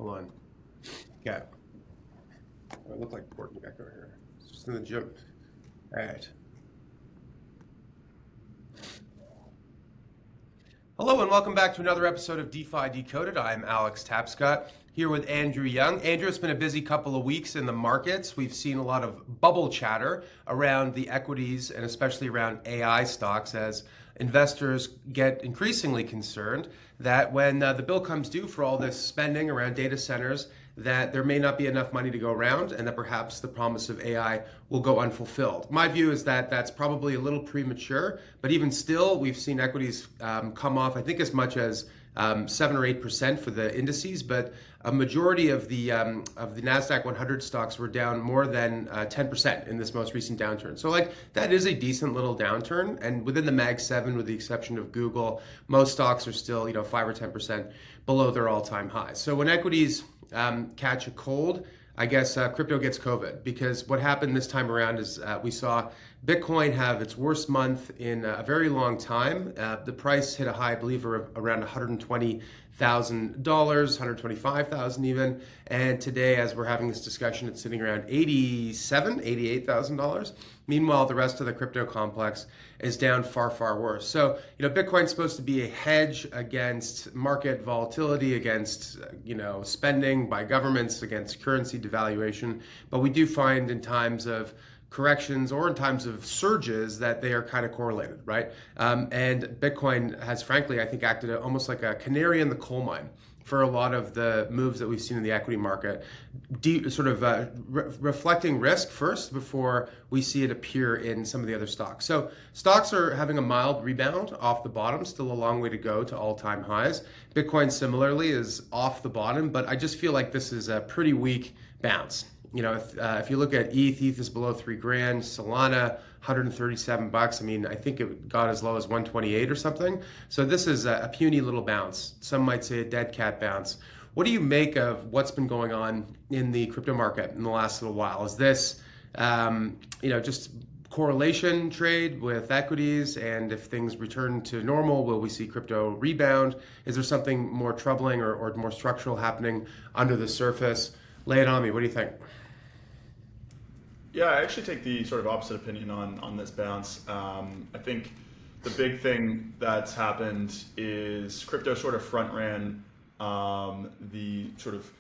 Hold on. Okay. I look like Portland back over here. It's just in the gym. All right. Hello and welcome back to another episode of DeFi Decoded. I'm Alex Tapscott here with Andrew Young. Andrew, it's been a busy couple of weeks in the markets. We've seen a lot of bubble chatter around the equities and especially around AI stocks as investors get increasingly concerned that when the bill comes due for all this spending around data centers, that there may not be enough money to go around and that perhaps the promise of AI will go unfulfilled. My view is that that's probably a little premature, but even still, we've seen equities come off, I think, as much as 7 or 8% for the indices, but a majority of the NASDAQ 100 stocks were down more than 10% in this most recent downturn. So that is a decent little downturn. And within the Mag 7, with the exception of Google, most stocks are still 5 or 10% below their all-time highs. So when equities catch a cold, I guess crypto gets COVID, because what happened this time around is we saw Bitcoin have its worst month in a very long time. The price hit a high, I believe, around $120,000, $125,000 even. And today, as we're having this discussion, it's sitting around $87,000, $88,000. Meanwhile, the rest of the crypto complex is down far, far worse. So, Bitcoin's supposed to be a hedge against market volatility, against, spending by governments, against currency devaluation. But we do find in times of corrections or in times of surges that they are kind of correlated, right? And Bitcoin has, frankly, I think, acted almost like a canary in the coal mine for a lot of the moves that we've seen in the equity market, reflecting risk first before we see it appear in some of the other stocks. So stocks are having a mild rebound off the bottom, still a long way to go to all-time highs. Bitcoin similarly is off the bottom, but I just feel like this is a pretty weak bounce. If you look at ETH is below $3,000, Solana $137. I mean, I think it got as low as 128 or something. So this is a puny little bounce. Some might say a dead cat bounce. What do you make of what's been going on in the crypto market in the last little while? Is this, just correlation trade with equities? And if things return to normal, will we see crypto rebound? Is there something more troubling or more structural happening under the surface? Lay it on me. What do you think? Yeah, I actually take the sort of opposite opinion on this bounce. I think the big thing that's happened is crypto sort of front ran the sort of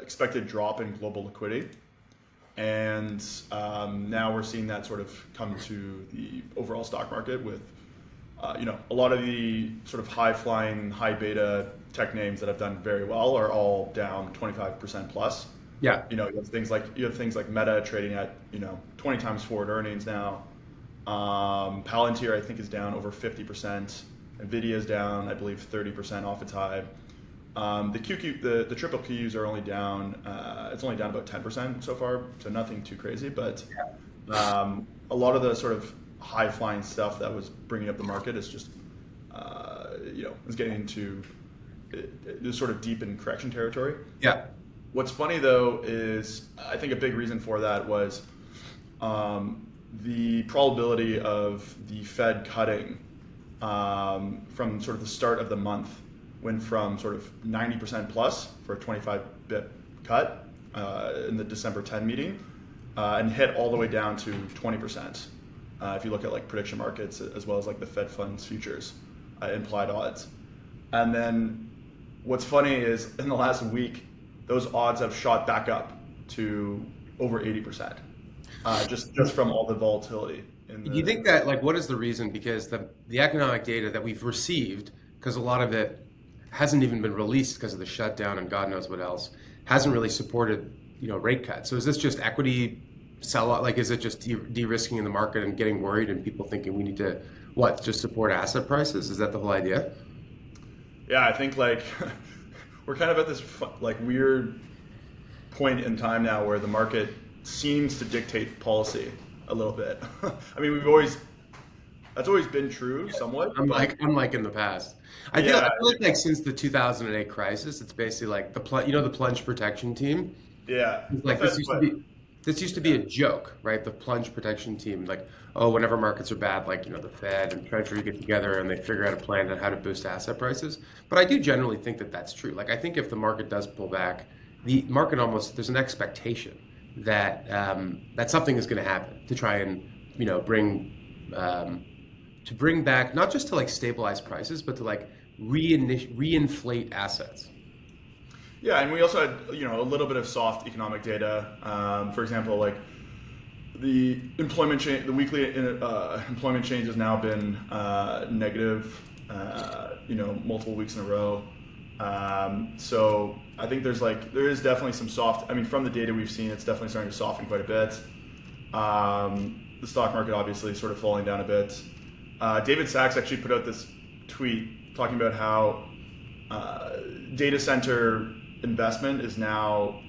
expected drop in global liquidity. And now we're seeing that sort of come to the overall stock market with, a lot of the sort of high flying, high beta tech names that have done very well are all down 25% plus. Yeah. You have things like Meta trading at 20 times forward earnings now. Palantir I think is down over 50%. Nvidia is down, I believe, 30% off its high. The triple Qs are only down. It's only down about 10% so far, so nothing too crazy. But a lot of the sort of high flying stuff that was bringing up the market is just is getting into this sort of deep in correction territory. Yeah. What's funny though is I think a big reason for that was the probability of the Fed cutting from sort of the start of the month went from sort of 90% plus for a 25 bip cut in the December 10 meeting and hit all the way down to 20%. If you look at like prediction markets as well as like the Fed funds futures implied odds. And then what's funny is in the last week, those odds have shot back up to over 80%, just from all the volatility. Do you think that, what is the reason? Because the economic data that we've received, because a lot of it hasn't even been released because of the shutdown and God knows what else, hasn't really supported, rate cuts. So is this just equity sell-off? Is it just de-risking in the market and getting worried and people thinking we need to, just support asset prices? Is that the whole idea? Yeah, I think we're kind of at this weird point in time now where the market seems to dictate policy a little bit. I mean, that's always been true somewhat. Unlike in the past. I feel like since the 2008 crisis, it's basically like the plunge protection team. Yeah. This used to be. This used to be a joke, right? The plunge protection team, like, oh, whenever markets are bad, like, the Fed and Treasury get together and they figure out a plan on how to boost asset prices. But I do generally think that that's true. Like, I think if the market does pull back, the market almost, there's an expectation that that something is going to happen to try and, bring back, not just to like stabilize prices, but to like reinflate assets. Yeah, and we also had a little bit of soft economic data. For example, like the employment change, the weekly employment change has now been negative, multiple weeks in a row. So I think there is definitely some soft. I mean, from the data we've seen, it's definitely starting to soften quite a bit. The stock market obviously sort of falling down a bit. David Sachs actually put out this tweet talking about how data center investment is now,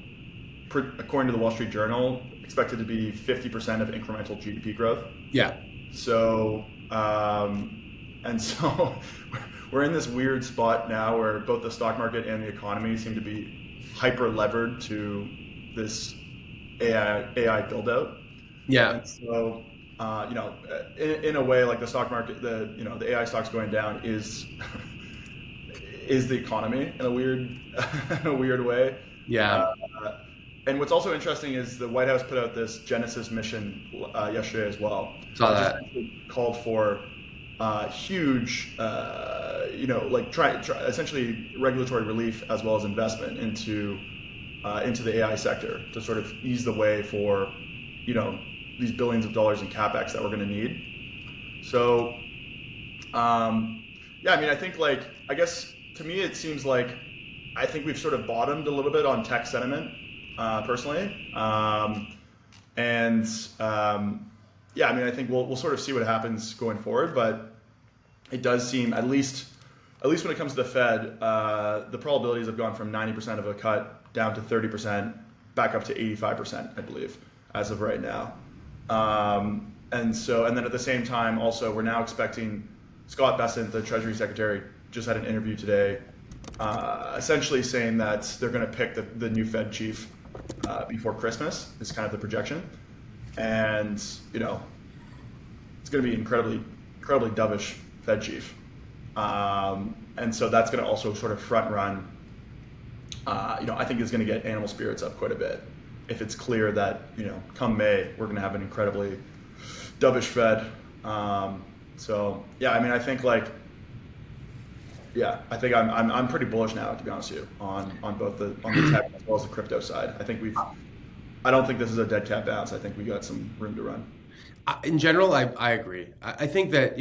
according to the Wall Street Journal, expected to be 50% of incremental GDP growth. Yeah. So, so we're in this weird spot now where both the stock market and the economy seem to be hyper levered to this AI build out. Yeah. And so, in a way, like the stock market, the AI stocks going down is the economy in a weird way. Yeah. And what's also interesting is the White House put out this Genesis mission yesterday as well. Saw that. Called for huge, essentially regulatory relief as well as investment into the AI sector to sort of ease the way for, these billions of dollars in capex that we're going to need. So, yeah, I mean, I think I guess to me it seems like I think we've sort of bottomed a little bit on tech sentiment, personally, yeah, I mean, I think we'll sort of see what happens going forward, but it does seem at least when it comes to the Fed, the probabilities have gone from 90% of a cut down to 30%, back up to 85%, I believe, as of right now. And then at the same time, also, we're now expecting Scott Bessent, the Treasury Secretary, just had an interview today, essentially saying that they're going to pick the new Fed chief before Christmas, is kind of the projection. And, it's going to be incredibly dovish Fed chief. And so that's going to also sort of front run, I think is going to get animal spirits up quite a bit. If it's clear that, come May, we're going to have an incredibly dovish Fed. So yeah, I mean, I think I'm pretty bullish now, to be honest with you, on both the tech as well as the crypto side. I don't think this is a dead cat bounce. I think we got some room to run. In general, I agree. I think that,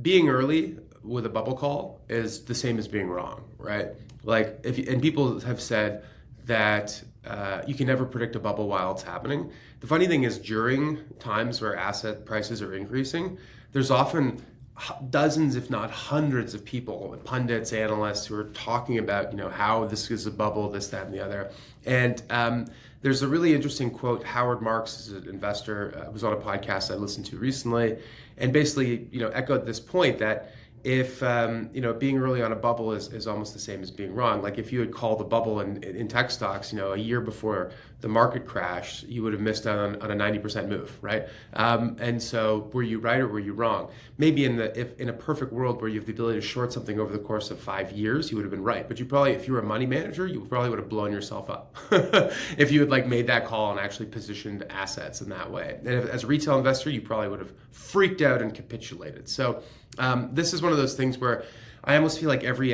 being early with a bubble call is the same as being wrong, right? And people have said that you can never predict a bubble while it's happening. The funny thing is, during times where asset prices are increasing, there's often dozens, if not hundreds of people, pundits, analysts, who are talking about, how this is a bubble, this, that, and the other. And there's a really interesting quote. Howard Marks is an investor, was on a podcast I listened to recently, and basically, echoed this point that if being early on a bubble is almost the same as being wrong. Like if you had called the bubble in tech stocks, a year before the market crashed, you would have missed out on a 90% move, right? And so were you right or were you wrong? Maybe in a perfect world where you have the ability to short something over the course of 5 years, you would have been right. But if you were a money manager, you probably would have blown yourself up if you had made that call and actually positioned assets in that way. And as a retail investor, you probably would have freaked out and capitulated. So this is one of those things where I almost feel like every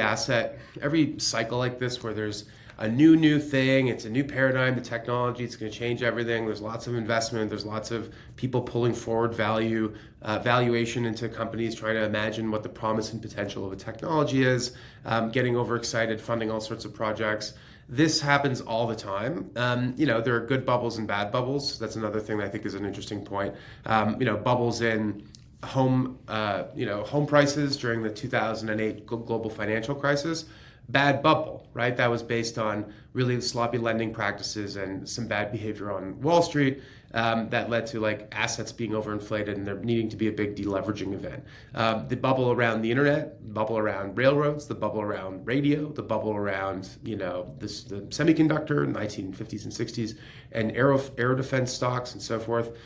cycle like this, where there's a new thing, it's a new paradigm, the technology, it's going to change everything. There's lots of investment. There's lots of people pulling forward valuation into companies, trying to imagine what the promise and potential of a technology is, getting overexcited, funding all sorts of projects. This happens all the time. There are good bubbles and bad bubbles. That's another thing that I think is an interesting point. Bubbles in home prices during the 2008 global financial crisis. bad bubble, right? That was based on really sloppy lending practices and some bad behavior on Wall Street, that led to like assets being overinflated and there needing to be a big deleveraging event. The bubble around the internet, the bubble around railroads, the bubble around radio, the bubble around the semiconductor in the 1950s and 60s, and aero defense stocks and so forth.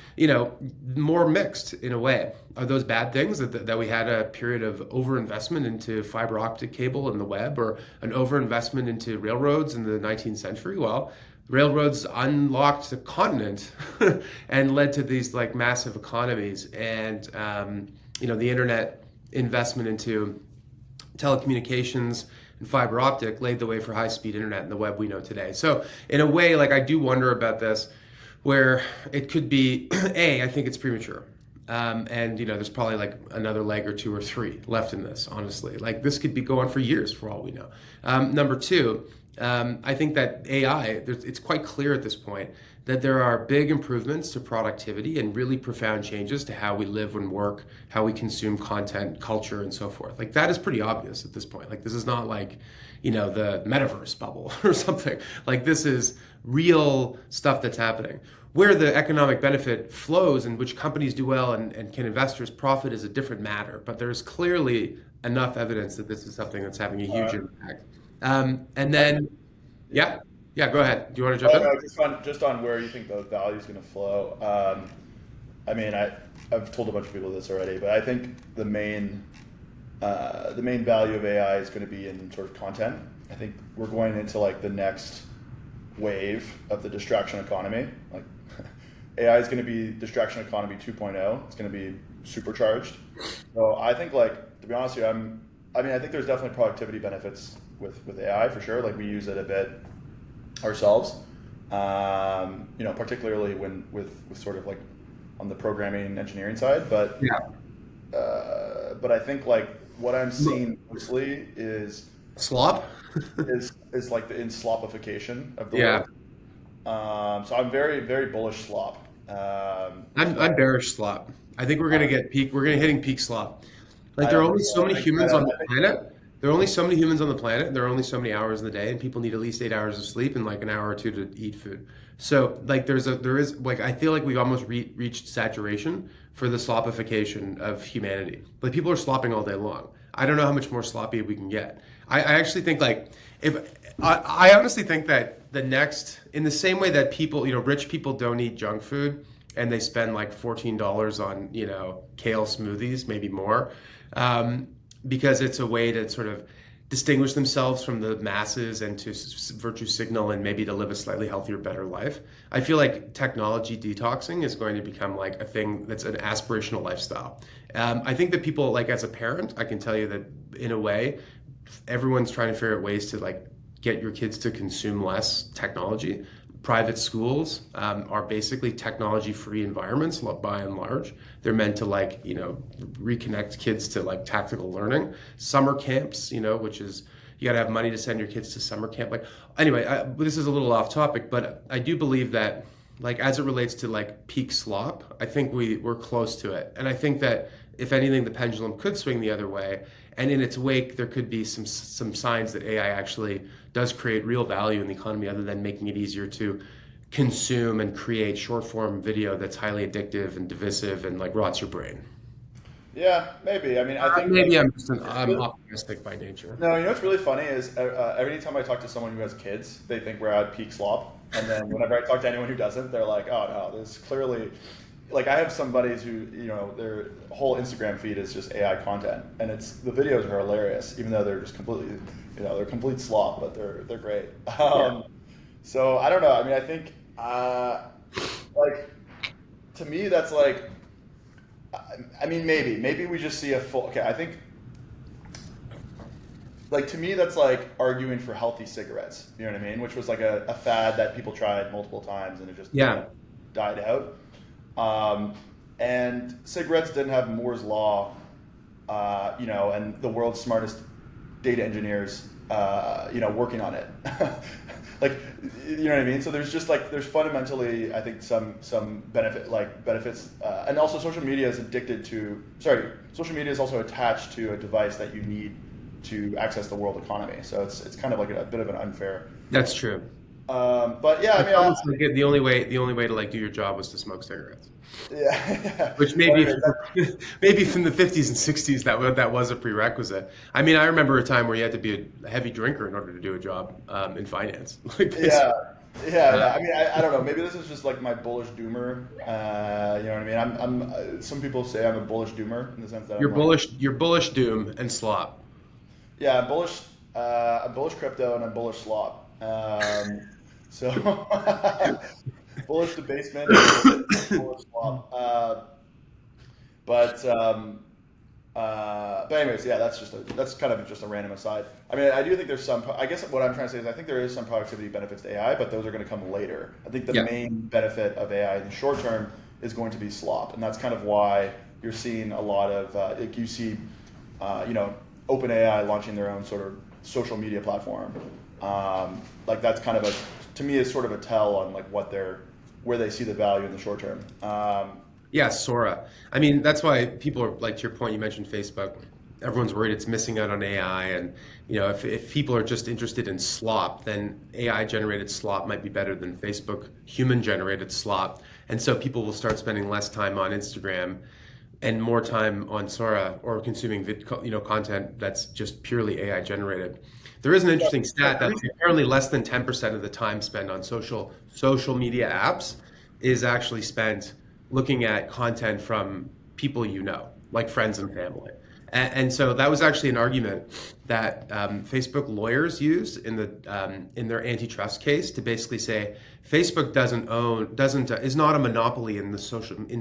More mixed in a way. Are those bad things that we had a period of overinvestment into fiber optic cable and the web, or an overinvestment into railroads in the 19th century? Well, railroads unlocked the continent and led to these like massive economies, and the internet investment into telecommunications and fiber optic laid the way for high-speed internet and the web we know today. So in a way, like I do wonder about this, where it could be I think it's premature. And there's probably like another leg or two or three left in this, honestly. Like this could be going for years for all we know. Number two, I think that AI, it's quite clear at this point that there are big improvements to productivity and really profound changes to how we live and work, how we consume content, culture, and so forth. Like that is pretty obvious at this point. Like this is not like, the metaverse bubble or something. Like this is real stuff that's happening. Where the economic benefit flows and which companies do well and can investors profit is a different matter. But there's clearly enough evidence that this is something that's having a huge impact. And then, yeah, go ahead. Do you want to jump in? No, just on where you think the value is going to flow. I've told a bunch of people this already, but I think the main value of AI is going to be in sort of content. I think we're going into like the next wave of the distraction economy. Like AI is going to be distraction economy 2.0. It's going to be supercharged. So I think, like, to be honest with you, I think there's definitely productivity benefits with AI for sure. Like we use it a bit ourselves, particularly when with sort of like on the programming and engineering side. But but I think like what I'm seeing mostly is slop is like the slopification of the world. So I'm very, very bullish slop. I'm bearish slop. I think we're gonna hitting peak slop. Like there are only so many humans on the planet. There are only so many humans on the planet. There are only so many hours in the day, and people need at least 8 hours of sleep and like an hour or two to eat food. So like there is like I feel like we've almost reached saturation for the slopification of humanity. Like people are slopping all day long. I don't know how much more sloppy we can get. I actually think like I honestly think that the next, in the same way that people, rich people don't eat junk food and they spend like $14 on, kale smoothies, maybe more, because it's a way to sort of distinguish themselves from the masses and to virtue signal and maybe to live a slightly healthier, better life. I feel like technology detoxing is going to become like a thing that's an aspirational lifestyle. I think that people, like as a parent, I can tell you that in a way, everyone's trying to figure out ways to like get your kids to consume less technology. Private schools are basically technology-free environments by and large. They're meant to like, reconnect kids to like tactical learning. Summer camps, which is, you gotta have money to send your kids to summer camp. Like, anyway, this is a little off topic, but I do believe that like as it relates to like peak slop, I think we're close to it. And I think that if anything, the pendulum could swing the other way. And in its wake, there could be some signs that AI actually does create real value in the economy other than making it easier to consume and create short form video that's highly addictive and divisive and like rots your brain. Yeah, maybe. I mean, I think maybe I'm optimistic by nature. No, what's really funny is every time I talk to someone who has kids, they think we're at peak slop. And then whenever I talk to anyone who doesn't, they're like, oh no, there's clearly... Like I have some buddies who, their whole Instagram feed is just AI content, and the videos are hilarious, even though they're just completely, they're complete slop, but they're great. So I don't know. I mean, I think, like, to me, that's like, I mean, maybe we just see a full. Okay, I think, like to me, that's like arguing for healthy cigarettes. You know what I mean? Which was like a fad that people tried multiple times, and it just died out. And cigarettes didn't have Moore's law, and the world's smartest data engineers, working on it. Like, you know what I mean? So there's fundamentally, I think some benefits, and also social media is also attached to a device that you need to access the world economy. So it's kind of like a bit of an unfair. That's true. But yeah, I mean, the only way to like do your job was to smoke cigarettes. yeah. Which maybe from the 50s and 60s that was a prerequisite. I mean, I remember a time where you had to be a heavy drinker in order to do a job in finance. Yeah. I mean, I don't know. Maybe this is just like my bullish doomer. You know what I mean? I'm. Some people say I'm a bullish doomer in the sense that You're bullish doom and slop. Yeah, I'm bullish. I'm bullish crypto and I'm bullish slop. So bullish debasement, bullish slop. But anyways, yeah, that's kind of just a random aside. I mean, I do think there's some. I guess what I'm trying to say is I think there is some productivity benefits to AI, but those are going to come later. I think the main benefit of AI in the short term is going to be slop, and that's kind of why you're seeing a lot of like you see, OpenAI launching their own sort of social media platform. Like that's kind of to me is sort of a tell on like where they see the value in the short term. Yeah, Sora. I mean, that's why people are like, to your point, you mentioned Facebook. Everyone's worried it's missing out on AI, and if people are just interested in slop, then AI generated slop might be better than Facebook human generated slop, and so people will start spending less time on Instagram and more time on Sora or consuming content that's just purely AI generated. There is an interesting stat that apparently less than 10% of the time spent on social media apps is actually spent looking at content from people like friends and family. And so that was actually an argument that Facebook lawyers used in their antitrust case to basically say Facebook is not a monopoly in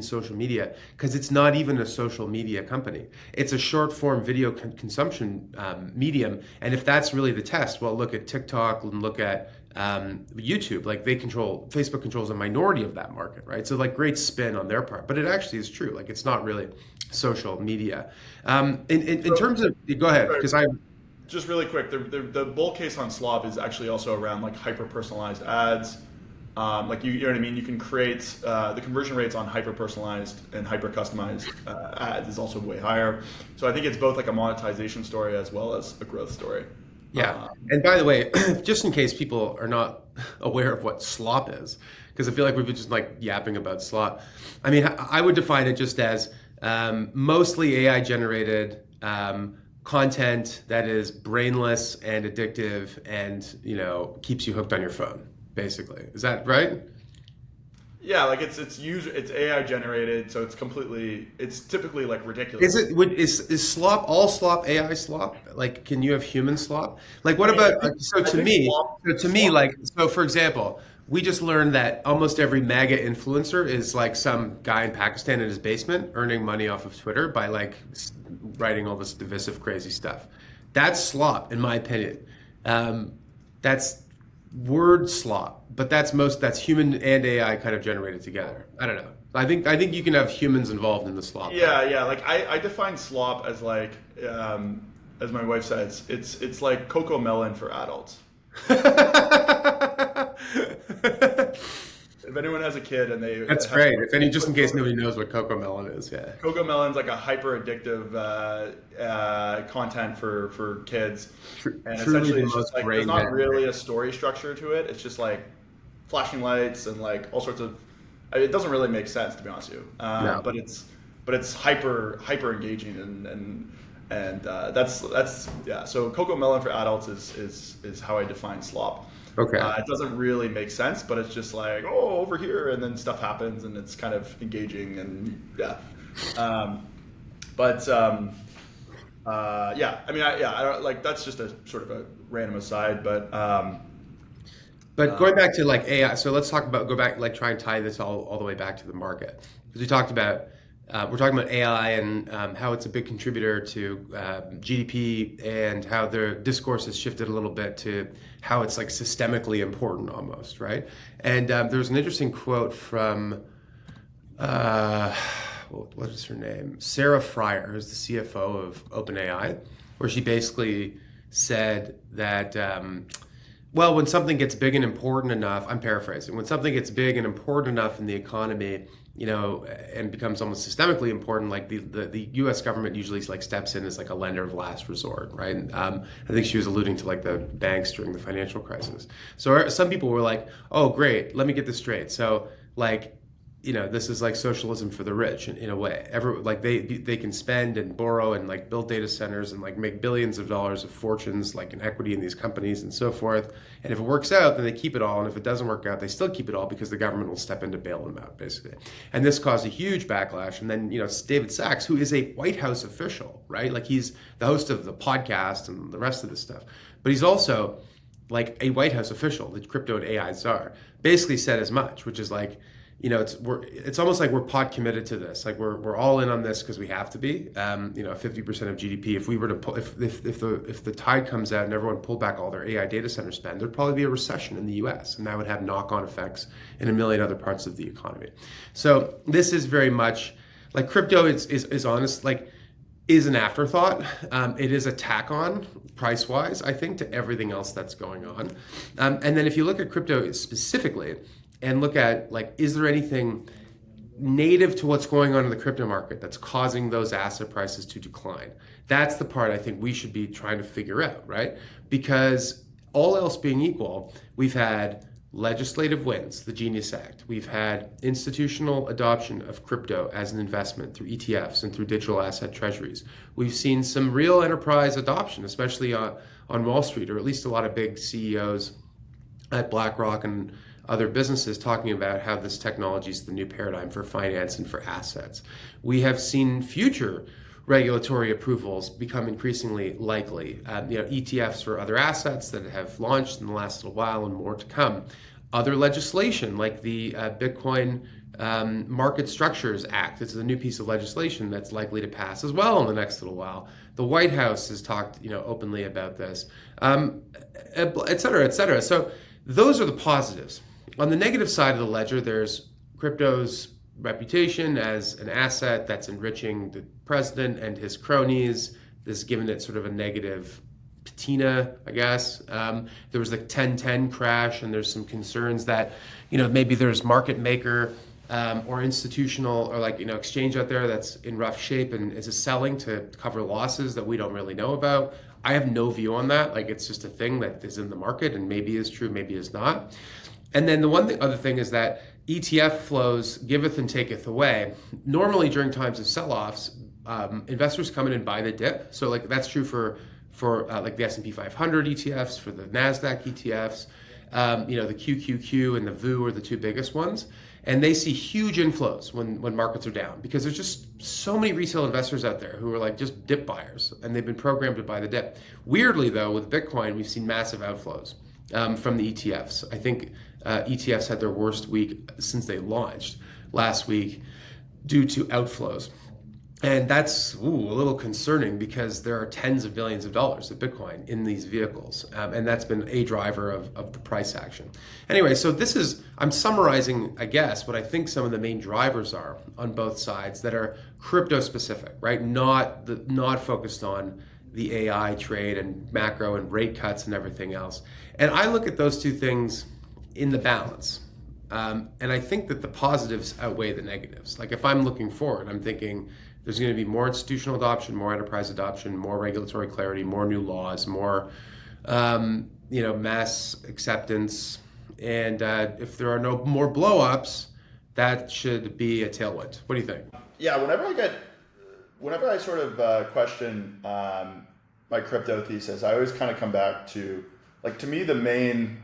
social media because it's not even a social media company. It's a short form video consumption medium, and if that's really the test, well, look at TikTok and look at YouTube. Like Facebook controls a minority of that market, right? So like great spin on their part, but it actually is true. Like it's not really social media. In terms of, go ahead, because I just really quick. The bull case on slop is actually also around like hyper personalized ads. Like you know what I mean. You can create the conversion rates on hyper personalized and hyper customized ads is also way higher. So I think it's both like a monetization story as well as a growth story. Yeah. And by the way, just in case people are not aware of what slop is, because I feel like we've been just like yapping about slop. I mean, I would define it just as mostly AI generated content that is brainless and addictive and, keeps you hooked on your phone, basically. Is that right? Yeah, like it's AI generated, so it's typically like ridiculous. Is slop all slop AI slop? Like, can you have human slop? Like, what about for example, we just learned that almost every MAGA influencer is like some guy in Pakistan in his basement earning money off of Twitter by like writing all this divisive, crazy stuff. That's slop, in my opinion. That's word slop, but that's human and AI kind of generated together. I don't know. I think you can have humans involved in the slop. Yeah. Like I define slop as like, as my wife says, it's like Coco Melon for adults. If anyone has a kid and that's great. Just in case nobody knows what Coco Melon is, yeah. Coco Melon's like a hyper addictive content for kids, and essentially it's just like there's not really a story structure to it. It's just like flashing lights and like all sorts of. It doesn't really make sense, to be honest with you. No. But it's hyper engaging and that's yeah. So Coco Melon for adults is how I define slop. Okay. It doesn't really make sense, but it's just like, oh, over here, and then stuff happens, and it's kind of engaging, and yeah. Yeah. I mean, I don't like that's just a sort of a random aside, but going back to like AI, so let's try and tie this all the way back to the market, because we're talking about AI and how it's a big contributor to GDP and how the discourse has shifted a little bit to how it's like systemically important almost, right? And there's an interesting quote from, what is her name? Sarah Fryer, who's the CFO of OpenAI, where she basically said that, when something gets big and important enough, I'm paraphrasing, when something gets big and important enough in the economy, and becomes almost systemically important, like the U.S. government usually like steps in as like a lender of last resort, right? I think she was alluding to like the banks during the financial crisis. So some people were like, "Oh, great, let me get this straight." So like, this is like socialism for the rich in a way. They can spend and borrow and like build data centers and like make billions of dollars of fortunes like in equity in these companies and so forth. And if it works out, then they keep it all. And if it doesn't work out, they still keep it all because the government will step in to bail them out, basically. And this caused a huge backlash. And then, David Sachs, who is a White House official, right? Like he's the host of the podcast and the rest of this stuff. But he's also like a White House official, the crypto and AI czar, basically said as much, which is like, it's almost like we're pot committed to this. Like we're all in on this because we have to be. 50% of GDP. If we were to pull, if the tide comes out and everyone pulled back all their AI data center spend, there'd probably be a recession in the U.S. and that would have knock-on effects in a million other parts of the economy. So this is very much like crypto is honest, like is an afterthought. It is a tack on price-wise, I think, to everything else that's going on. And then if you look at crypto specifically, and look at like, is there anything native to what's going on in the crypto market that's causing those asset prices to decline? That's the part I think we should be trying to figure out, right? Because all else being equal, we've had legislative wins, the Genius Act. We've had institutional adoption of crypto as an investment through ETFs and through digital asset treasuries. We've seen some real enterprise adoption, especially on Wall Street, or at least a lot of big CEOs at BlackRock and other businesses talking about how this technology is the new paradigm for finance and for assets. We have seen future regulatory approvals become increasingly likely. ETFs for other assets that have launched in the last little while and more to come. Other legislation like the Bitcoin Market Structures Act. It's a new piece of legislation that's likely to pass as well in the next little while. The White House has talked openly about this, et cetera, et cetera. So those are the positives. On the negative side of the ledger, there's crypto's reputation as an asset that's enriching the president and his cronies. This has given it sort of a negative patina, I guess. There was the 1010 crash, and there's some concerns that, maybe there's market maker or institutional or exchange out there that's in rough shape and is selling to cover losses that we don't really know about. I have no view on that. It's just a thing that is in the market and maybe is true, maybe is not. And then the other thing is that ETF flows giveth and taketh away. Normally during times of sell-offs, investors come in and buy the dip. So that's true for the S&P 500 ETFs, for the NASDAQ ETFs, the QQQ and the VU are the two biggest ones. And they see huge inflows when markets are down because there's just so many retail investors out there who are just dip buyers and they've been programmed to buy the dip. Weirdly though, with Bitcoin, we've seen massive outflows from the ETFs. I think ETFs had their worst week since they launched last week due to outflows. And that's a little concerning because there are tens of billions of dollars of Bitcoin in these vehicles. And that's been a driver of the price action. Anyway, so I'm summarizing, I guess, what I think some of the main drivers are on both sides that are crypto specific, right? Not focused on the AI trade and macro and rate cuts and everything else. And I look at those two things in the balance. And I think that the positives outweigh the negatives. If I'm looking forward, I'm thinking there's going to be more institutional adoption, more enterprise adoption, more regulatory clarity, more new laws, more mass acceptance. And if there are no more blow-ups, that should be a tailwind. What do you think? Yeah, whenever I sort of question my crypto thesis, I always kind of come back to, to me, the main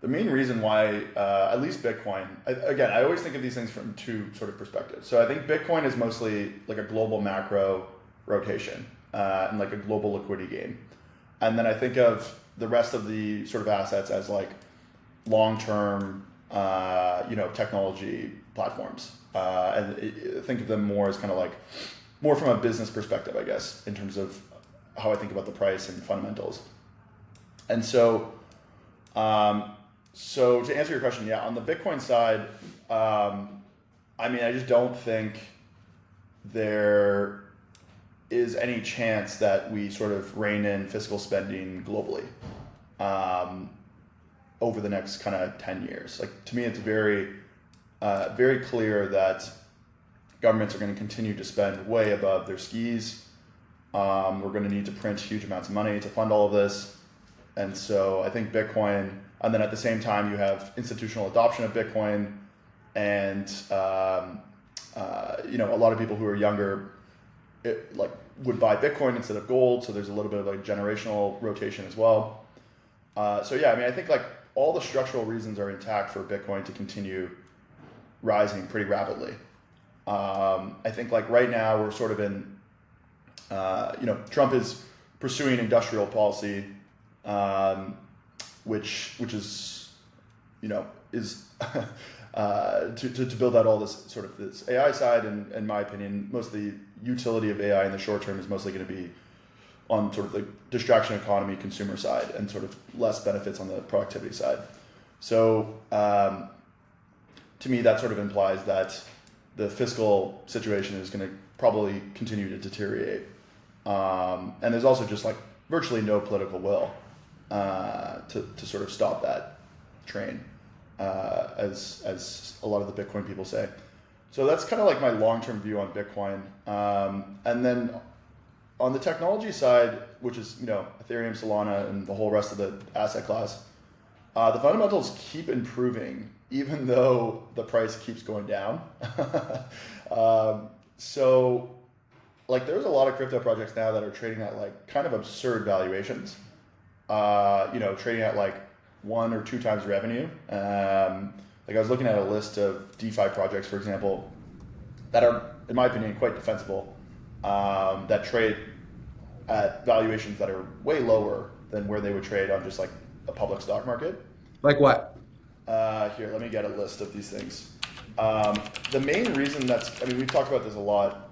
reason why, at least Bitcoin, I always think of these things from two sort of perspectives. So I think Bitcoin is mostly a global macro rotation and a global liquidity game. And then I think of the rest of the sort of assets as long-term, technology platforms. And think of them more as kind of more from a business perspective, I guess, in terms of how I think about the price and fundamentals. And so, so to answer your question, yeah, on the Bitcoin side, I just don't think there is any chance that we sort of rein in fiscal spending globally over the next kind of 10 years. To me, it's very very clear that governments are going to continue to spend way above their skis. We're going to need to print huge amounts of money to fund all of this. And so I think Bitcoin, and then at the same time, you have institutional adoption of Bitcoin, and a lot of people who are younger would buy Bitcoin instead of gold. So there's a little bit of like generational rotation as well. I think like all the structural reasons are intact for Bitcoin to continue rising pretty rapidly. I think like right now we're sort of in, Trump is pursuing industrial policy, which is, is to build out all this sort of this AI side. And in my opinion, most of the utility of AI in the short term is mostly going to be on sort of the distraction economy consumer side, and sort of less benefits on the productivity side. So to me, that sort of implies that the fiscal situation is going to probably continue to deteriorate. And there's also just like virtually no political will to sort of stop that train, as a lot of the Bitcoin people say. So that's kind of like my long-term view on Bitcoin. And then on the technology side, which is, Ethereum, Solana, and the whole rest of the asset class, the fundamentals keep improving, even though the price keeps going down. So like there's a lot of crypto projects now that are trading at like kind of absurd valuations, trading at like 1 or 2 times revenue. Like I was looking at a list of DeFi projects, for example, that are, in my opinion, quite defensible, that trade at valuations that are way lower than where they would trade on just like a public stock market. Like what? Here, let me get a list of these things. The main reason we've talked about this a lot.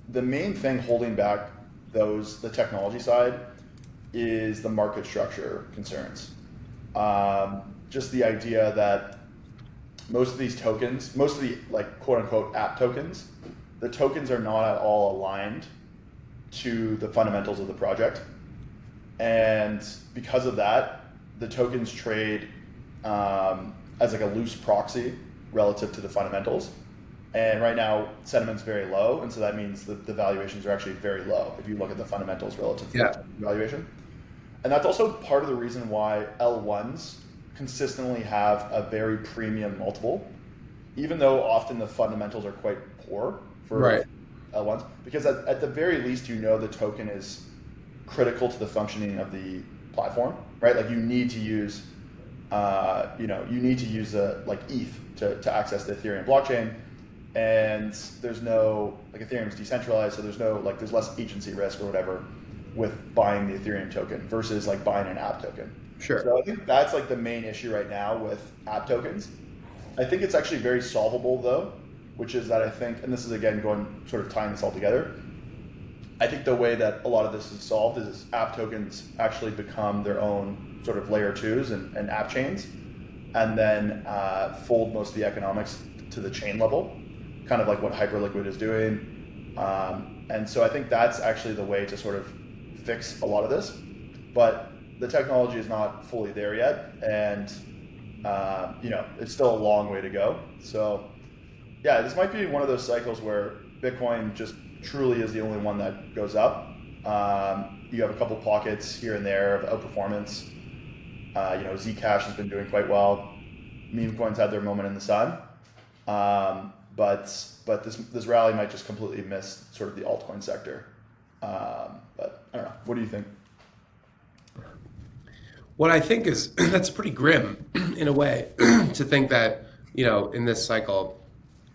The main thing holding back the technology side is the market structure concerns. Just the idea that most of these tokens, most of the like quote unquote app tokens, the tokens are not at all aligned to the fundamentals of the project. And because of that, the tokens trade as like a loose proxy relative to the fundamentals. And right now, sentiment's very low, and so that means that the valuations are actually very low if you look at the fundamentals relative to the valuation. And that's also part of the reason why L1s consistently have a very premium multiple, even though often the fundamentals are quite poor for L1s, because at the very least, the token is critical to the functioning of the platform, right? Like you need to use, like ETH to access the Ethereum blockchain. And there's no, like Ethereum is decentralized, so there's less agency risk or whatever with buying the Ethereum token versus like buying an app token. Sure. So I think that's like the main issue right now with app tokens. I think it's actually very solvable though, which is that I think, and this is again going sort of tying this all together, I think the way that a lot of this is solved is app tokens actually become their own sort of layer 2s and app chains, and then fold most of the economics to the chain level, kind of like what Hyperliquid is doing. And so I think that's actually the way to sort of fix a lot of this. But the technology is not fully there yet, and it's still a long way to go. So yeah, this might be one of those cycles where Bitcoin just truly is the only one that goes up. You have a couple pockets here and there of outperformance. Zcash has been doing quite well. Meme coins had their moment in the sun. But this rally might just completely miss sort of the altcoin sector. But I don't know. What do you think? What I think is that's pretty grim in a way to think that, in this cycle,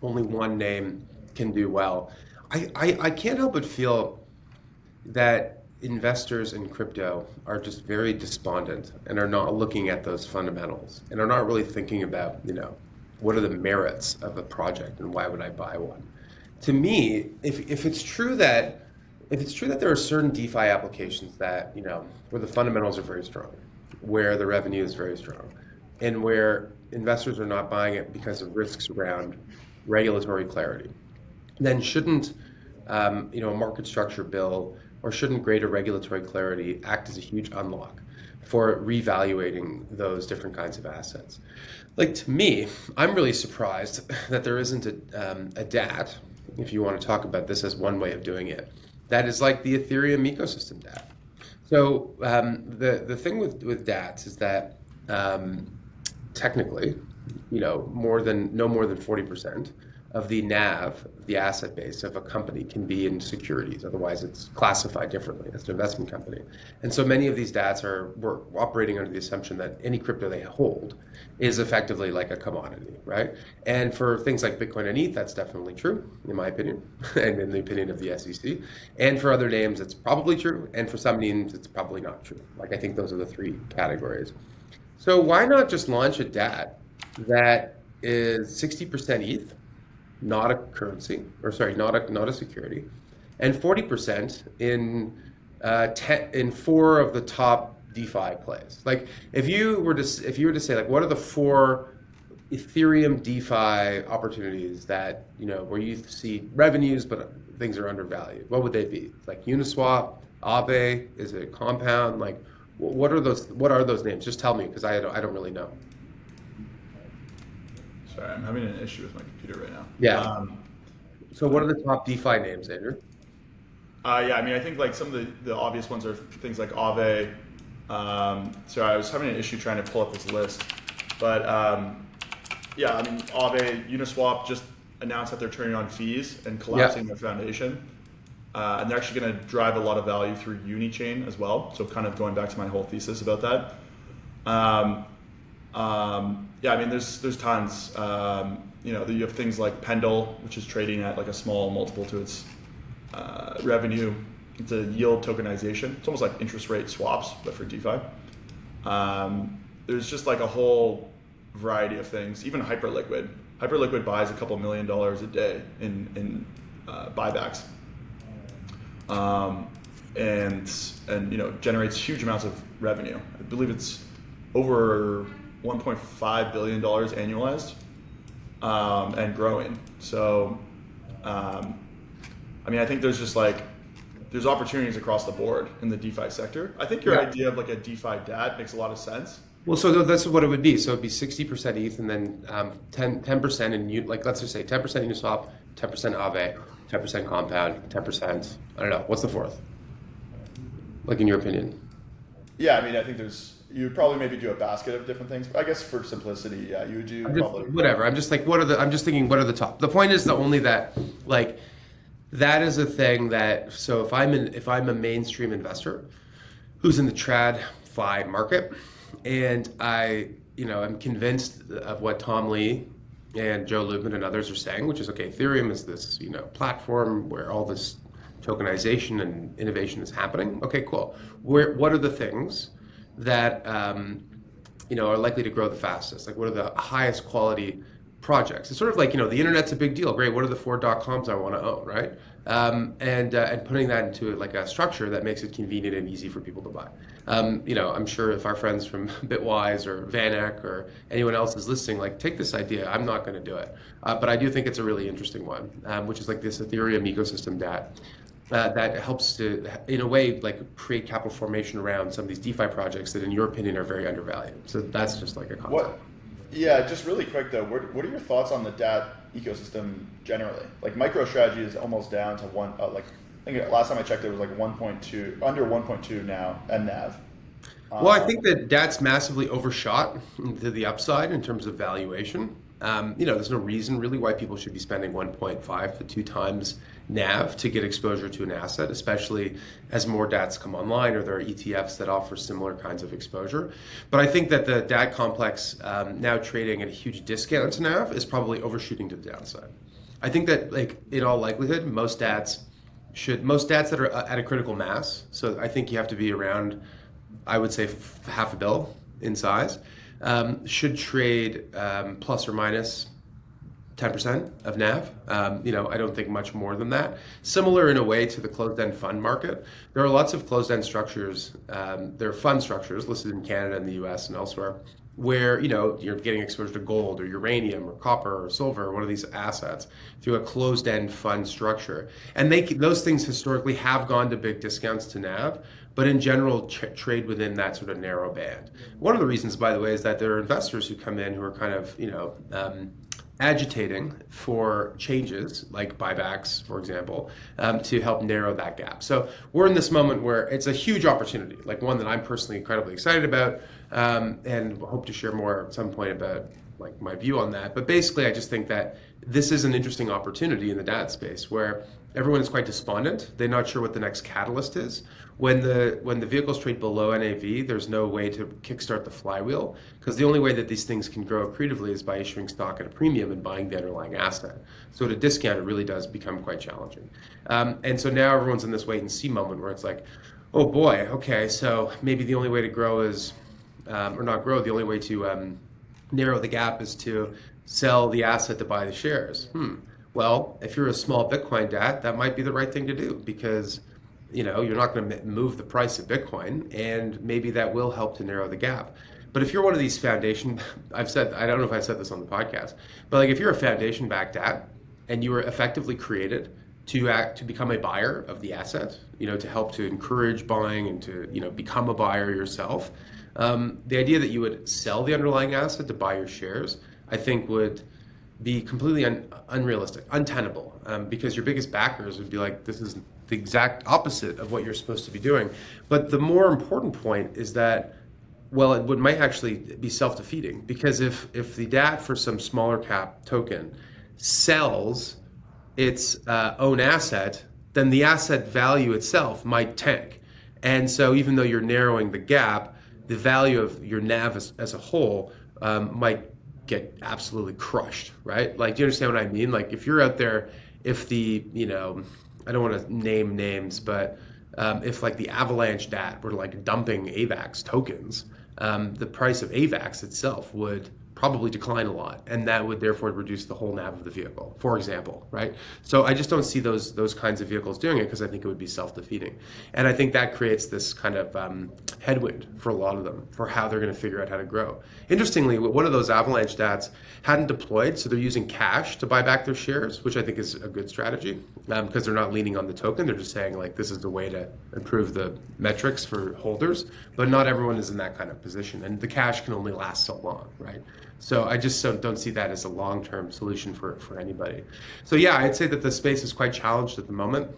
only one name can do well. I can't help but feel that investors in crypto are just very despondent and are not looking at those fundamentals and are not really thinking about, what are the merits of a project and why would I buy one? To me, if it's true that there are certain DeFi applications that, where the fundamentals are very strong, where the revenue is very strong, and where investors are not buying it because of risks around regulatory clarity, then shouldn't a market structure bill or shouldn't greater regulatory clarity act as a huge unlock for reevaluating those different kinds of assets? Like, to me, I'm really surprised that there isn't a DAT, if you want to talk about this as one way of doing it, that is like the Ethereum ecosystem DAT. So the thing with DATs is that technically, no more than 40% of the NAV, the asset base of a company, can be in securities. Otherwise, it's classified differently as an investment company. And so many of these DATs we're operating under the assumption that any crypto they hold is effectively like a commodity, right? And for things like Bitcoin and ETH, that's definitely true, in my opinion, and in the opinion of the SEC. And for other names, it's probably true. And for some names, it's probably not true. Like, I think those are the three categories. So why not just launch a DAT that is 60% ETH, not a currency, or sorry, not a security, and 40% in 4 of the top DeFi plays. Like, if you were to say, like, what are the 4 Ethereum DeFi opportunities that, where you see revenues but things are undervalued? What would they be? Like Uniswap, Aave, is it Compound? Like, what are those names? Just tell me, because I don't really know. Sorry, I'm having an issue with my computer right now. Yeah. So what are the top DeFi names, Andrew? Yeah, I mean, I think like some of the obvious ones are things like Aave. Sorry, I was having an issue trying to pull up this list. But yeah, I mean, Aave, Uniswap just announced that they're turning on fees and collapsing their foundation. And they're actually going to drive a lot of value through Unichain as well. So kind of going back to my whole thesis about that. Yeah, I mean, there's tons. You have things like Pendle, which is trading at like a small multiple to its revenue. It's a yield tokenization. It's almost like interest rate swaps, but for DeFi. There's just like a whole variety of things. Even Hyperliquid. Hyperliquid buys a couple $1 million a day in buybacks, and generates huge amounts of revenue. I believe it's over $1.5 billion annualized, and growing. So, I mean, I think there's opportunities across the board in the DeFi sector. I think your idea of like a DeFi DAT makes a lot of sense. Well, so that's what it would be. So it'd be 60% ETH, and then 10% in, like, let's just say 10% Uniswap, 10% Aave, 10% Compound, 10%, I don't know, what's the fourth? Like, in your opinion? Yeah, I mean, I think you would probably maybe do a basket of different things. I guess for simplicity, yeah, you would do probably whatever. I'm just thinking, what are the top? The point is only that, like, that is a thing that, so if I'm a mainstream investor who's in the TradFi market, and I'm convinced of what Tom Lee and Joe Lubin and others are saying, which is, okay, Ethereum is this, platform where all this tokenization and innovation is happening. Okay, cool. What are the things that are likely to grow the fastest? Like, what are the highest quality projects? It's sort of like, the internet's a big deal. Great. What are the 4 .coms I want to own, right? And putting that into like a structure that makes it convenient and easy for people to buy. I'm sure if our friends from Bitwise or VanEck or anyone else is listening, like, take this idea. I'm not going to do it, but I do think it's a really interesting one, which is like this Ethereum ecosystem that helps to, in a way, like, create capital formation around some of these DeFi projects that, in your opinion, are very undervalued. So that's just like a concept. Yeah, just really quick though, what are your thoughts on the DAT ecosystem generally? Like, MicroStrategy is almost down to one. I think last time I checked, it was like 1.2, under 1.2 now, and NAV. Well, I think that DAT's massively overshot to the upside in terms of valuation. There's no reason really why people should be spending 1.5 to 2 times NAV to get exposure to an asset, especially as more DATs come online or there are ETFs that offer similar kinds of exposure. But I think that the DAT complex now trading at a huge discount to NAV is probably overshooting to the downside. I think that, like, in all likelihood, most DATs that are at a critical mass, so I think you have to be around, I would say, half a bill in size, should trade plus or minus 10% of NAV. I don't think much more than that. Similar in a way to the closed-end fund market. There are lots of closed-end structures. There are fund structures listed in Canada and the US and elsewhere where you're getting exposure to gold or uranium or copper or silver or one of these assets through a closed-end fund structure. And those things historically have gone to big discounts to NAV, but in general trade within that sort of narrow band. One of the reasons, by the way, is that there are investors who come in who are kind of agitating for changes like buybacks, for example, to help narrow that gap. So we're in this moment where it's a huge opportunity, like one that I'm personally incredibly excited about, and hope to share more at some point about like my view on that. But basically, I just think that this is an interesting opportunity in the DAT space where everyone is quite despondent. They're not sure what the next catalyst is. When the vehicles trade below NAV, there's no way to kickstart the flywheel, because the only way that these things can grow accretively is by issuing stock at a premium and buying the underlying asset. So at a discount, it really does become quite challenging. And so now everyone's in this wait and see moment where it's like, oh boy, okay, so maybe the only way to grow is, or not grow, the only way to narrow the gap is to sell the asset to buy the shares. Well, if you're a small Bitcoin DAT, that might be the right thing to do, because you're not going to move the price of Bitcoin, and maybe that will help to narrow the gap. But if you're one of these foundation, I don't know if I said this on the podcast, but like if you're a foundation-backed DAT and you were effectively created to become a buyer of the asset, to help to encourage buying and to become a buyer yourself, the idea that you would sell the underlying asset to buy your shares, I think would be completely unrealistic, untenable, because your biggest backers would be like, this is the exact opposite of what you're supposed to be doing. But the more important point is that, well, it might actually be self-defeating, because if the DAT for some smaller cap token sells its own asset, then the asset value itself might tank. And so even though you're narrowing the gap, the value of your NAV as a whole might get absolutely crushed, right? Like, do you understand what I mean? Like, if you're out there, if the, I don't want to name names, but if like the Avalanche DAT were like dumping AVAX tokens, the price of AVAX itself would probably decline a lot, and that would therefore reduce the whole NAV of the vehicle, for example, right? So I just don't see those kinds of vehicles doing it, because I think it would be self-defeating. And I think that creates this kind of headwind for a lot of them for how they're going to figure out how to grow. Interestingly, one of those Avalanche DATs hadn't deployed, so they're using cash to buy back their shares, which I think is a good strategy, because they're not leaning on the token. They're just saying like, this is the way to improve the metrics for holders, but not everyone is in that kind of position, and the cash can only last so long, right? So I just don't see that as a long-term solution for anybody. So yeah, I'd say that the space is quite challenged at the moment.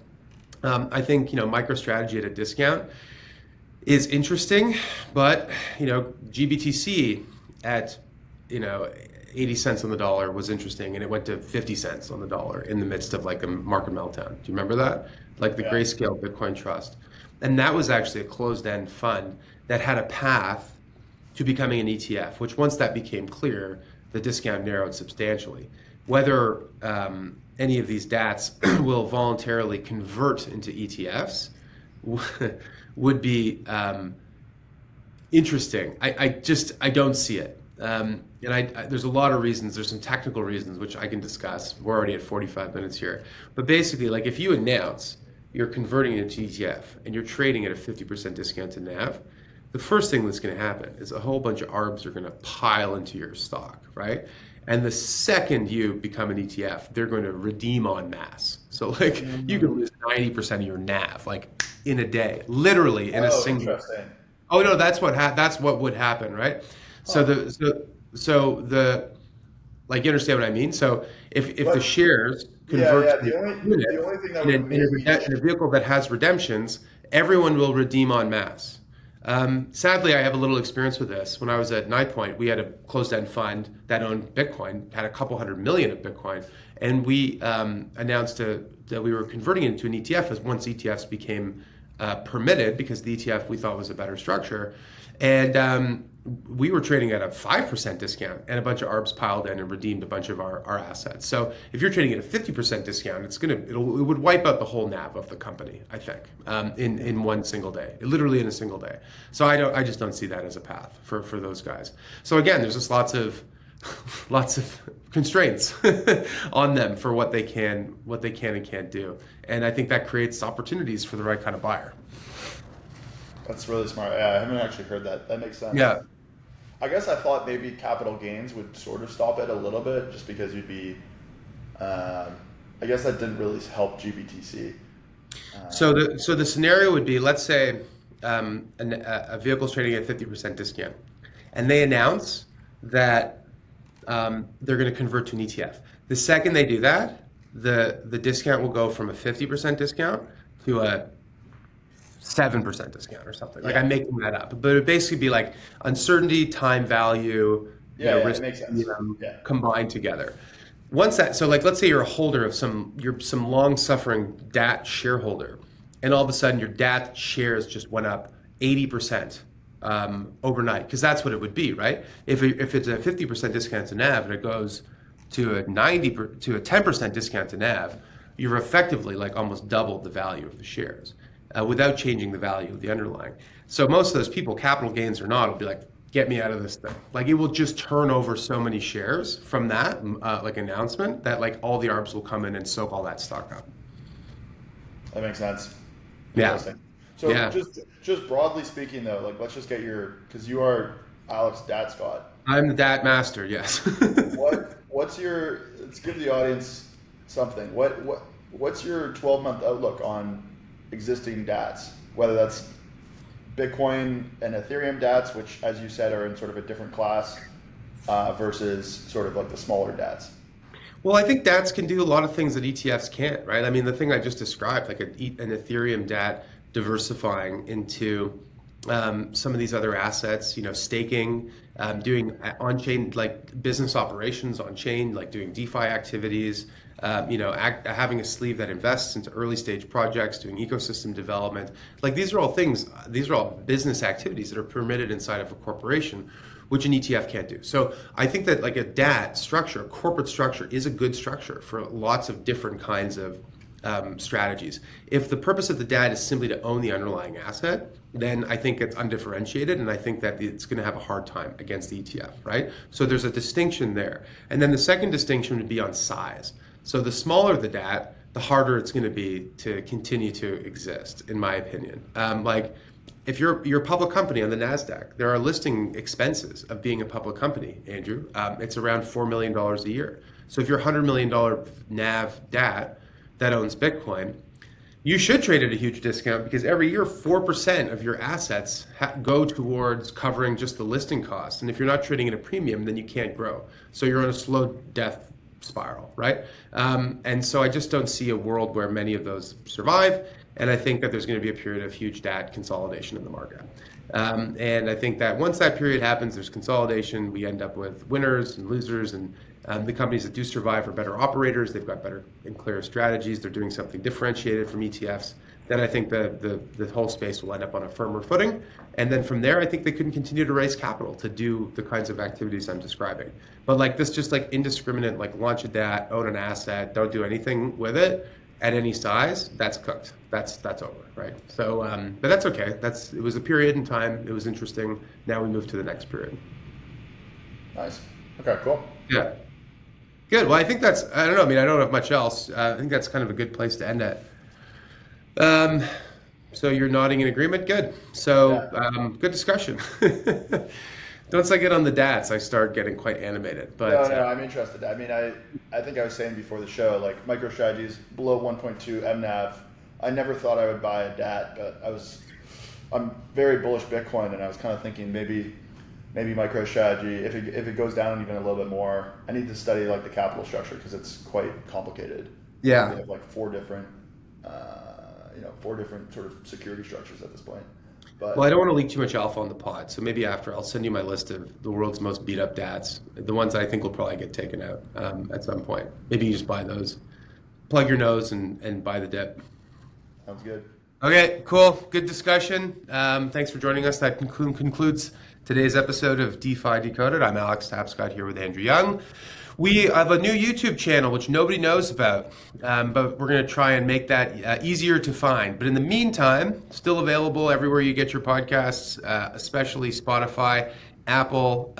I think MicroStrategy at a discount is interesting, but GBTC at 80 cents on the dollar was interesting, and it went to 50 cents on the dollar in the midst of like a market meltdown. Do you remember that? Like the Grayscale Bitcoin Trust, and that was actually a closed-end fund that had a path to becoming an ETF, which once that became clear, the discount narrowed substantially. Whether any of these DATs will voluntarily convert into ETFs would be interesting. I don't see it. And there's a lot of reasons. There's some technical reasons, which I can discuss. We're already at 45 minutes here. But basically, like if you announce you're converting it into ETF and you're trading at a 50% discount to NAV, the first thing that's going to happen is a whole bunch of ARBs are going to pile into your stock, right? And the second you become an ETF, they're going to redeem en masse. So like you can lose 90% of your NAV like in a day, literally in a single. Interesting. Oh no, that's what would happen, right? So the like, you understand what I mean? So if the shares convert the only thing that would in a vehicle that has redemptions, everyone will redeem en masse. Sadly, I have a little experience with this. When I was at NiPoint, we had a closed-end fund that owned Bitcoin, had a couple $100 million of Bitcoin, and we announced that we were converting it into an ETF as once ETFs became permitted, because the ETF we thought was a better structure. And we were trading at a 5% discount, and a bunch of ARBs piled in and redeemed a bunch of our assets. So if you're trading at a 50% discount, it would wipe out the whole NAV of the company, I think, in one single day, literally in a single day. So I just don't see that as a path for those guys. So again, there's just lots of constraints on them for what they can and can't do, and I think that creates opportunities for the right kind of buyer. That's really smart. Yeah, I haven't actually heard that. That makes sense. Yeah. I guess I thought maybe capital gains would sort of stop it a little bit, just because you'd be. I guess that didn't really help GBTC. So the scenario would be, let's say a vehicle's trading at 50% discount, and they announce that they're going to convert to an ETF. The second they do that, the discount will go from a 50% discount to a 7% discount or something. Like, I'm making that up, but it would basically be like uncertainty, time value, risk, it makes sense. Combined together. Once that, so like, let's say you're a holder of you're some long-suffering DAT shareholder, and all of a sudden your DAT shares just went up 80% overnight, because that's what it would be, right? If it's a 50% discount to NAV and it goes to a 10% discount to NAV, you're effectively like almost doubled the value of the shares without changing the value of the underlying. So most of those people, capital gains or not, will be like, get me out of this thing. Like, it will just turn over so many shares from that like announcement that like all the ARBs will come in and soak all that stock up. That makes sense. Yeah. So just broadly speaking though, like, let's just get because you are Alex Tapscott. I'm the DAT master, yes. Let's give the audience something. What's your 12-month outlook on existing DATs, whether that's Bitcoin and Ethereum DATs, which, as you said, are in sort of a different class, versus sort of like the smaller DATs? Well, I think DATs can do a lot of things that ETFs can't, right? I mean, the thing I just described, like an Ethereum DAT diversifying into some of these other assets, staking, doing on-chain, like business operations on-chain, like doing DeFi activities, having a sleeve that invests into early stage projects, doing ecosystem development. Like, these are all business activities that are permitted inside of a corporation, which an ETF can't do. So I think that like a DAT structure, a corporate structure, is a good structure for lots of different kinds of strategies. If the purpose of the DAT is simply to own the underlying asset, then I think it's undifferentiated, and I think that it's going to have a hard time against the ETF, right? So there's a distinction there. And then the second distinction would be on size. So the smaller the DAT, the harder it's going to be to continue to exist, in my opinion. Like, if you're a public company on the NASDAQ, there are listing expenses of being a public company, Andrew. It's around $4 million a year. So if you're a $100 million NAV DAT that owns Bitcoin, you should trade at a huge discount, because every year 4% of your assets go towards covering just the listing costs. And if you're not trading at a premium, then you can't grow. So you're on a slow death spiral, right? And so I just don't see a world where many of those survive. And I think that there's going to be a period of huge DAT consolidation in the market. And I think that once that period happens, there's consolidation. We end up with winners and losers, and the companies that do survive are better operators. They've got better and clearer strategies. They're doing something differentiated from ETFs. Then I think the whole space will end up on a firmer footing. And then from there, I think they can continue to raise capital to do the kinds of activities I'm describing. But like this, just like indiscriminate, like launch a DAT, own an asset, don't do anything with it at any size, that's cooked. That's over, right? So, but that's okay. It was a period in time. It was interesting. Now we move to the next period. Nice. Okay, cool. Yeah. Good. Well, I think I don't know. I mean, I don't have much else. I think that's kind of a good place to end it. So you're nodding in agreement? Good. So, good discussion. Once I get on the DATs, I start getting quite animated. But no, I'm interested. I mean, I think I was saying before the show, like, MicroStrategy's below 1.2 MNAV. I never thought I would buy a DAT, but I'm very bullish Bitcoin, and I was kind of thinking maybe MicroStrategy, if it goes down even a little bit more, I need to study like the capital structure, because it's quite complicated. Yeah. They have like four different sort of security structures at this point. But, well, I don't want to leak too much alpha on the pod, so maybe after I'll send you my list of the world's most beat up DATs, the ones I think will probably get taken out at some point. Maybe you just buy those, plug your nose and buy the dip. Sounds good. Okay, cool. Good discussion. Thanks for joining us. That concludes today's episode of DeFi Decoded. I'm Alex Tapscott here with Andrew Young. We have a new YouTube channel, which nobody knows about, but we're going to try and make that easier to find. But in the meantime, still available everywhere you get your podcasts, especially Spotify, Apple.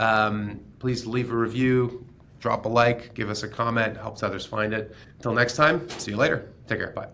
Please leave a review, drop a like, give us a comment. Helps others find it. Until next time, see you later. Take care. Bye.